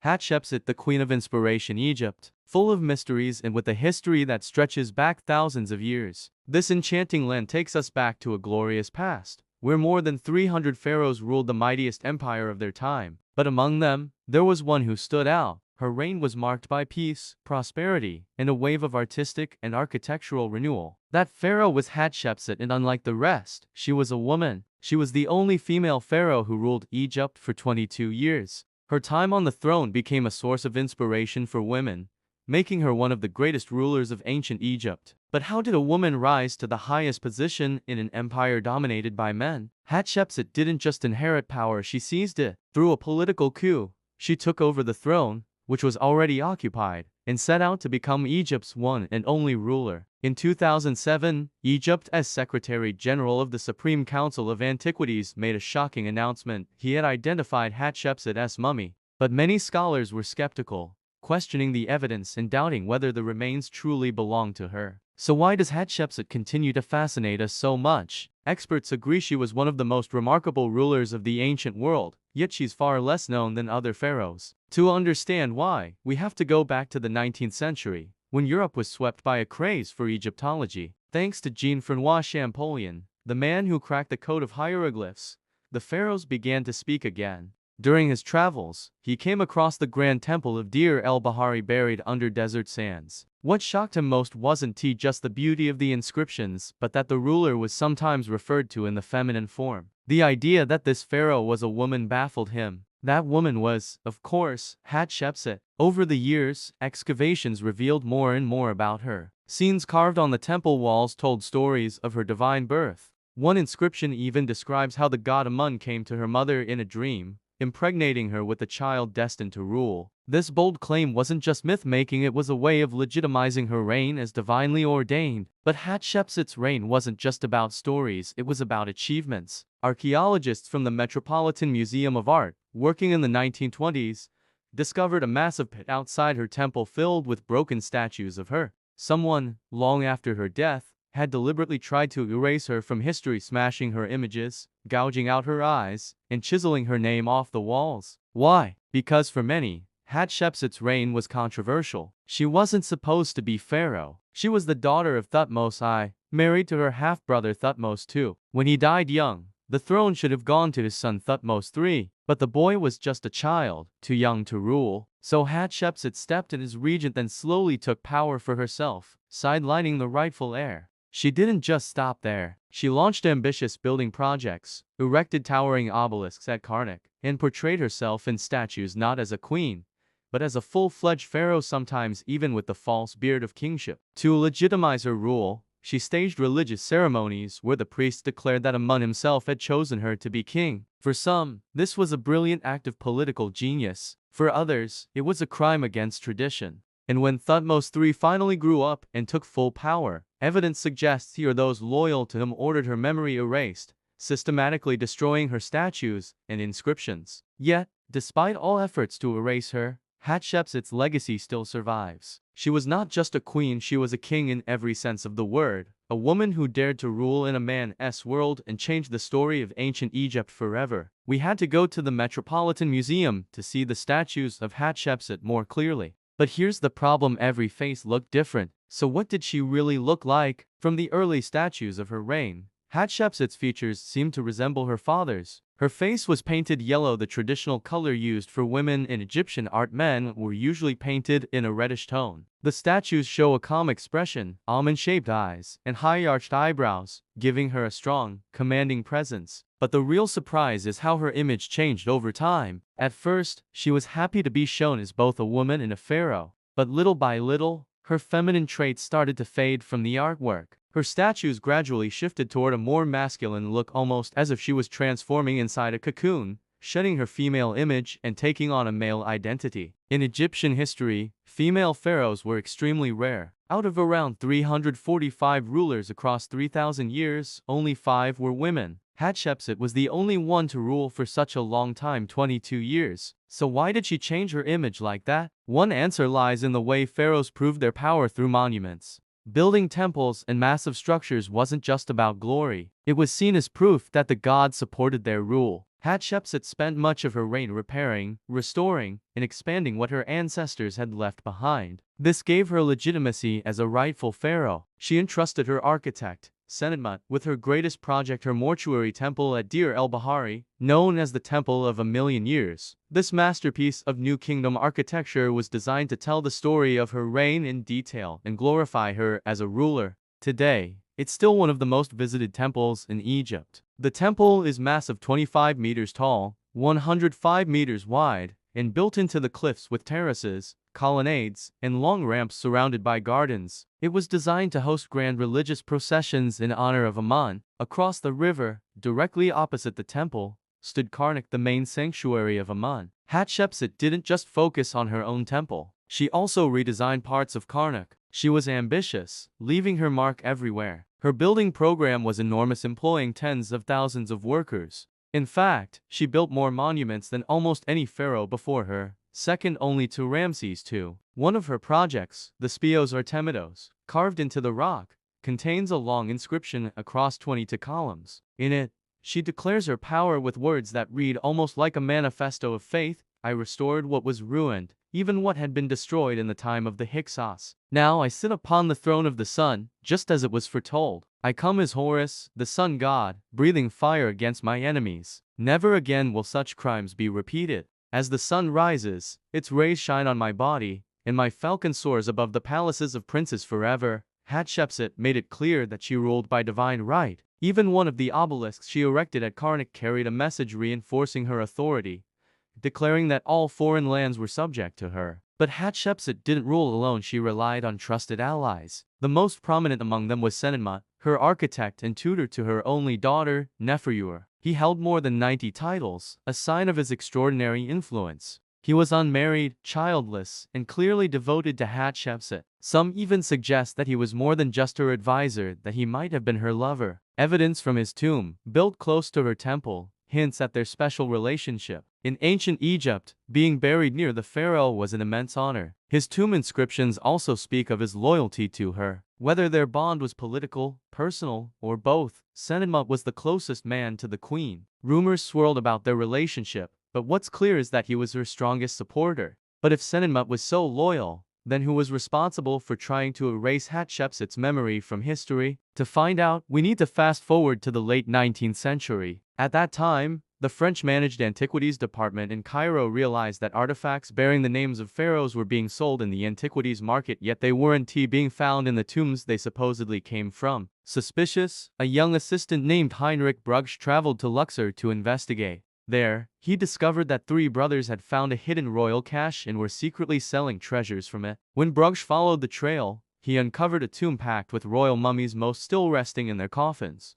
Hatshepsut, the Queen of Inspiration Egypt, full of mysteries and with a history that stretches back thousands of years. This enchanting land takes us back to a glorious past, where more than 300 pharaohs ruled the mightiest empire of their time. But among them, there was one who stood out. Her reign was marked by peace, prosperity, and a wave of artistic and architectural renewal. That pharaoh was Hatshepsut, and unlike the rest, she was a woman. She was the only female pharaoh who ruled Egypt for 22 years. Her time on the throne became a source of inspiration for women, making her one of the greatest rulers of ancient Egypt. But how did a woman rise to the highest position in an empire dominated by men? Hatshepsut didn't just inherit power, she seized it. Through a political coup, she took over the throne, which was already occupied, and set out to become Egypt's one and only ruler. In 2007, Egypt, as Secretary General of the Supreme Council of Antiquities, made a shocking announcement. He had identified Hatshepsut as mummy, but many scholars were skeptical, questioning the evidence and doubting whether the remains truly belonged to her. So why does Hatshepsut continue to fascinate us so much? Experts agree she was one of the most remarkable rulers of the ancient world, yet she's far less known than other pharaohs. To understand why, we have to go back to the 19th century, when Europe was swept by a craze for Egyptology. Thanks to Jean-François Champollion, the man who cracked the code of hieroglyphs, the pharaohs began to speak again. During his travels, he came across the Grand Temple of Deir el-Bahari buried under desert sands. What shocked him most wasn't just the beauty of the inscriptions, but that the ruler was sometimes referred to in the feminine form. The idea that this pharaoh was a woman baffled him. That woman was, of course, Hatshepsut. Over the years, excavations revealed more and more about her. Scenes carved on the temple walls told stories of her divine birth. One inscription even describes how the god Amun came to her mother in a dream, impregnating her with a child destined to rule. This bold claim wasn't just myth-making, it was a way of legitimizing her reign as divinely ordained. But Hatshepsut's reign wasn't just about stories, it was about achievements. Archaeologists from the Metropolitan Museum of Art, working in the 1920s, discovered a massive pit outside her temple filled with broken statues of her. Someone, long after her death, had deliberately tried to erase her from history, smashing her images, gouging out her eyes, and chiseling her name off the walls. Why? Because for many, Hatshepsut's reign was controversial. She wasn't supposed to be pharaoh. She was the daughter of Thutmose I, married to her half-brother Thutmose II. When he died young, the throne should have gone to his son Thutmose III, but the boy was just a child, too young to rule. So Hatshepsut stepped in as regent and slowly took power for herself, sidelining the rightful heir. She didn't just stop there. She launched ambitious building projects, erected towering obelisks at Karnak, and portrayed herself in statues not as a queen, but as a full-fledged pharaoh, sometimes even with the false beard of kingship. To legitimize her rule, she staged religious ceremonies where the priests declared that Amun himself had chosen her to be king. For some, this was a brilliant act of political genius. For others, it was a crime against tradition. And when Thutmose III finally grew up and took full power, evidence suggests he or those loyal to him ordered her memory erased, systematically destroying her statues and inscriptions. Yet, despite all efforts to erase her, Hatshepsut's legacy still survives. She was not just a queen, she was a king in every sense of the word, a woman who dared to rule in a man's world and change the story of ancient Egypt forever. We had to go to the Metropolitan Museum to see the statues of Hatshepsut more clearly. But here's the problem, every face looked different. So what did she really look like? From the early statues of her reign, Hatshepsut's features seemed to resemble her father's. Her face was painted yellow, the traditional color used for women in Egyptian art. Men were usually painted in a reddish tone. The statues show a calm expression, almond-shaped eyes, and high-arched eyebrows, giving her a strong, commanding presence. But the real surprise is how her image changed over time. At first, she was happy to be shown as both a woman and a pharaoh. But little by little, her feminine traits started to fade from the artwork. Her statues gradually shifted toward a more masculine look, almost as if she was transforming inside a cocoon, shedding her female image and taking on a male identity. In Egyptian history, female pharaohs were extremely rare. Out of around 345 rulers across 3,000 years, only 5 were women. Hatshepsut was the only one to rule for such a long time, 22 years. So why did she change her image like that? One answer lies in the way pharaohs proved their power through monuments. Building temples and massive structures wasn't just about glory. It was seen as proof that the gods supported their rule. Hatshepsut spent much of her reign repairing, restoring, and expanding what her ancestors had left behind. This gave her legitimacy as a rightful pharaoh. She entrusted her architect, Senenmut, with her greatest project, her mortuary temple at Deir el-Bahari, known as the Temple of a Million Years. This masterpiece of New Kingdom architecture was designed to tell the story of her reign in detail and glorify her as a ruler. Today, it's still one of the most visited temples in Egypt. The temple is massive, 25 meters tall, 105 meters wide, and built into the cliffs with terraces, colonnades, and long ramps surrounded by gardens. It was designed to host grand religious processions in honor of Amun. Across the river, directly opposite the temple, stood Karnak, the main sanctuary of Amun. Hatshepsut didn't just focus on her own temple. She also redesigned parts of Karnak. She was ambitious, leaving her mark everywhere. Her building program was enormous, employing tens of thousands of workers. In fact, she built more monuments than almost any pharaoh before her, second only to Ramses II. One of her projects, the Speos Artemidos, carved into the rock, contains a long inscription across 22 columns. In it, she declares her power with words that read almost like a manifesto of faith. I restored what was ruined, even what had been destroyed in the time of the Hyksos. Now I sit upon the throne of the sun, just as it was foretold. I come as Horus, the sun god, breathing fire against my enemies. Never again will such crimes be repeated. As the sun rises, its rays shine on my body, and my falcon soars above the palaces of princes forever. Hatshepsut made it clear that she ruled by divine right. Even one of the obelisks she erected at Karnak carried a message reinforcing her authority, declaring that all foreign lands were subject to her. But Hatshepsut didn't rule alone. She relied on trusted allies. The most prominent among them was Senenmut, her architect and tutor to her only daughter, Neferuer. He held more than 90 titles, a sign of his extraordinary influence. He was unmarried, childless, and clearly devoted to Hatshepsut. Some even suggest that he was more than just her advisor, that he might have been her lover. Evidence from his tomb, built close to her temple, hints at their special relationship. In ancient Egypt, being buried near the pharaoh was an immense honor. His tomb inscriptions also speak of his loyalty to her. Whether their bond was political, personal, or both, Senenmut was the closest man to the queen. Rumors swirled about their relationship, but what's clear is that he was her strongest supporter. But if Senenmut was so loyal, then who was responsible for trying to erase Hatshepsut's memory from history? To find out, we need to fast forward to the late 19th century. At that time, the French-managed antiquities department in Cairo realized that artifacts bearing the names of pharaohs were being sold in the antiquities market, yet they weren't being found in the tombs they supposedly came from. Suspicious, a young assistant named Heinrich Brugsch traveled to Luxor to investigate. There, he discovered that 3 brothers had found a hidden royal cache and were secretly selling treasures from it. When Brugsch followed the trail, he uncovered a tomb packed with royal mummies, most still resting in their coffins.